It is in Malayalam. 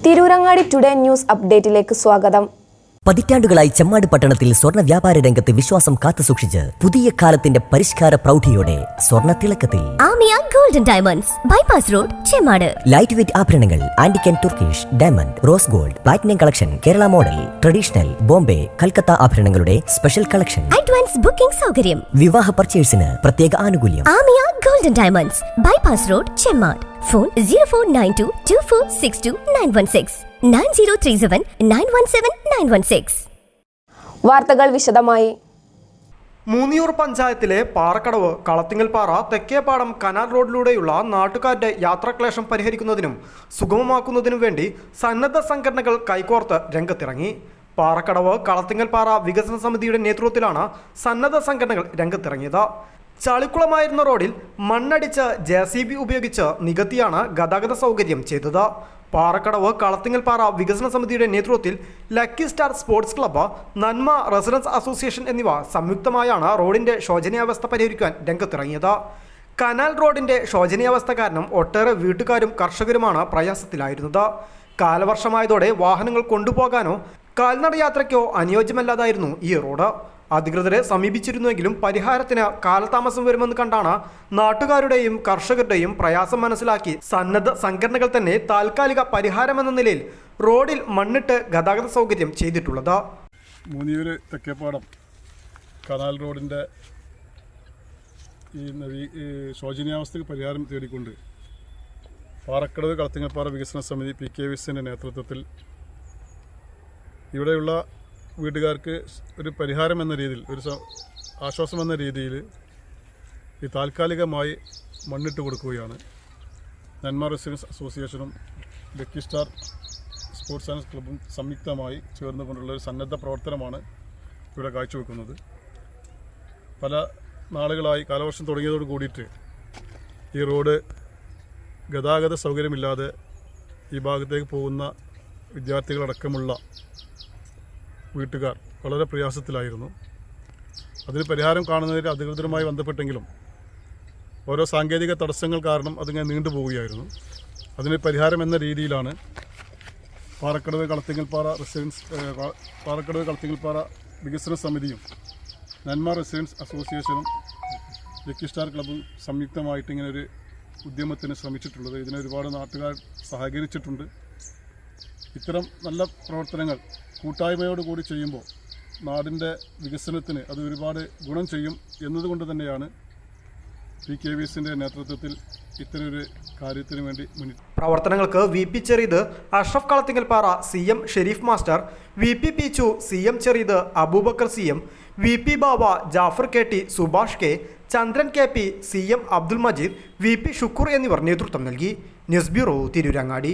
തിരൂരങ്ങാടി ടുഡേ ന്യൂസ് അപ്ഡേറ്റിലേക്ക് സ്വാഗതം. പതിറ്റാണ്ടുകളായി ചെമ്മാട് പട്ടണത്തിൽ സ്വർണ്ണ വ്യാപാര രംഗത്ത് വിശ്വാസം കാത്തുസൂക്ഷിച്ച് പുതിയ കാലത്തിന്റെ പരിഷ്കാര പ്രൗഢിയോടെ സ്വർണ്ണ തിളക്കത്തിൽ Amiya golden diamonds bypass road Chemmad. Light weight ആഭരണങ്ങൾ, antique and Turkish, diamond, rose gold, platinum collection, Kerala model, traditional, Bombay, Calcutta ആഭരണങ്ങളുടെ സ്പെഷ്യൽ കളക്ഷൻ, അഡ്വാൻസ് ബുക്കിംഗ് സൗകര്യം, വിവാഹ പർച്ചേസിന് പ്രത്യേക ആനുകൂല്യം. Amiya golden diamonds bypass road Chemmad. Phone 049224629169 9037917916. വാർത്തകൾ വിശദമായി. മൂന്നിയൂർ പഞ്ചായത്തിലെ പാറക്കടവ്, കളത്തിങ്ങൽപ്പാറ, തെക്കേപ്പാടം കനാൽ റോഡിലൂടെയുള്ള നാട്ടുകാരുടെ യാത്രാക്ലേശം പരിഹരിക്കുന്നതിനും സുഗമമാക്കുന്നതിനും വേണ്ടി സന്നദ്ധ സംഘടനകൾ കൈകോർത്ത് രംഗത്തിറങ്ങി. പാറക്കടവ് കളത്തിങ്ങൽപ്പാറ വികസന സമിതിയുടെ നേതൃത്വത്തിലാണ് സന്നദ്ധ സംഘടനകൾ രംഗത്തിറങ്ങിയത്. ചളിക്കുളമായിരുന്ന റോഡിൽ മണ്ണടിച്ച് JCB ഉപയോഗിച്ച് നികത്തിയാണ് ഗതാഗത സൗകര്യം ചെയ്തത്. പാറക്കടവ് കളത്തിങ്ങൽപ്പാറ വികസന സമിതിയുടെ നേതൃത്വത്തിൽ ലക്കി സ്റ്റാർ സ്പോർട്സ് ക്ലബ്ബ്, നന്മ റെസിഡൻസ് അസോസിയേഷൻ എന്നിവ സംയുക്തമായാണ് റോഡിന്റെ ശോചനീയാവസ്ഥ പരിഹരിക്കാൻ രംഗത്തിറങ്ങിയത്. കനാൽ റോഡിന്റെ ശോചനീയാവസ്ഥ കാരണം ഒട്ടേറെ വീട്ടുകാരും കർഷകരുമാണ് പ്രയാസത്തിലായിരുന്നത്. കാലവർഷമായതോടെ വാഹനങ്ങൾ കൊണ്ടുപോകാനോ കാൽനട യാത്രയ്ക്കോ അനുയോജ്യമല്ലാതായിരുന്നു ഈ റോഡ്. അധികൃതരെ സമീപിച്ചിരുന്നുവെങ്കിലും പരിഹാരത്തിന് കാലതാമസം വരുമെന്ന് കണ്ടാണ് നാട്ടുകാരുടെയും കർഷകരുടെയും പ്രയാസം മനസ്സിലാക്കി സന്നദ്ധ സംഘടനകൾ തന്നെ താൽക്കാലിക പരിഹാരമെന്ന നിലയിൽ റോഡിൽ മണ്ണിട്ട് ഗതാഗത സൗകര്യം ചെയ്തിട്ടുള്ളത്. മൂന്നിയൂർ തെക്കേപ്പാടം കനാൽ റോഡിൻ്റെ ഈ ശോചനീയാവസ്ഥയ്ക്ക് പരിഹാരം തേടിക്കൊണ്ട് പാറക്കടവ് കളത്തിങ്ങൽപ്പാറ വികസന സമിതി PKVSന്റെ നേതൃത്വത്തിൽ ഇവിടെയുള്ള വീട്ടുകാർക്ക് ഒരു പരിഹാരം എന്ന രീതിയിൽ, ഒരു ആശ്വാസം എന്ന രീതിയിൽ ഈ താൽക്കാലികമായി മണ്ണിട്ട് കൊടുക്കുകയാണ്. നന്മ റെസിഡൻസ് അസോസിയേഷനും ലക്കി സ്റ്റാർ സ്പോർട്സ് ആൻഡ് ക്ലബ്ബും സംയുക്തമായി ചേർന്നുകൊണ്ടുള്ള ഒരു സന്നദ്ധ പ്രവർത്തനമാണ് ഇവിടെ കാഴ്ചവെക്കുന്നത്. പല നാളുകളായി കാലവർഷം തുടങ്ങിയതോട് കൂടിയിട്ട് ഈ റോഡ് ഗതാഗത സൗകര്യമില്ലാതെ ഈ ഭാഗത്തേക്ക് പോകുന്ന വിദ്യാർത്ഥികളടക്കമുള്ള വീട്ടുകാർ വളരെ പ്രയാസത്തിലായിരുന്നു. അതിന് പരിഹാരം കാണുന്നതിൽ അധികൃതരുമായി ബന്ധപ്പെട്ടെങ്കിലും ഓരോ സാങ്കേതിക തടസ്സങ്ങൾ കാരണം അതിങ്ങനെ നീണ്ടുപോവുകയായിരുന്നു. അതിന് പരിഹാരം എന്ന രീതിയിലാണ് പാറക്കടവ് കളത്തിങ്ങൽപ്പാറ വികസന സമിതിയും നന്മ റെസിഡൻസ് അസോസിയേഷനും ലക്കി സ്റ്റാർ ക്ലബ്ബും സംയുക്തമായിട്ട് ഇങ്ങനെ ഒരു ഉദ്യമത്തിന് ശ്രമിച്ചിട്ടുള്ളത്. ഇതിന് ഒരുപാട് നാട്ടുകാർ സഹകരിച്ചിട്ടുണ്ട്. ഇത്തരം നല്ല പ്രവർത്തനങ്ങൾ കൂട്ടായ്മയോടുകൂടി ചെയ്യുമ്പോൾ നാടിൻ്റെ വികസനത്തിന് അത് ഒരുപാട് ഗുണം ചെയ്യും എന്നതുകൊണ്ട് തന്നെയാണ് PKVSന്റെ നേതൃത്വത്തിൽ ഇത്തരമൊരു കാര്യത്തിന് വേണ്ടി പ്രവർത്തനങ്ങൾക്ക് VP Chereed, Ashraf Kalathingalpara, CM Sharif master, VP Peechu, CM Chereed, Abubakar CM, VP Baba, Jafar KT, Subhash K, Chandran KP, CM Abdul Majeed, VP Shukoor എന്നിവർ നേതൃത്വം നൽകി. News bureau, Tirurangadi.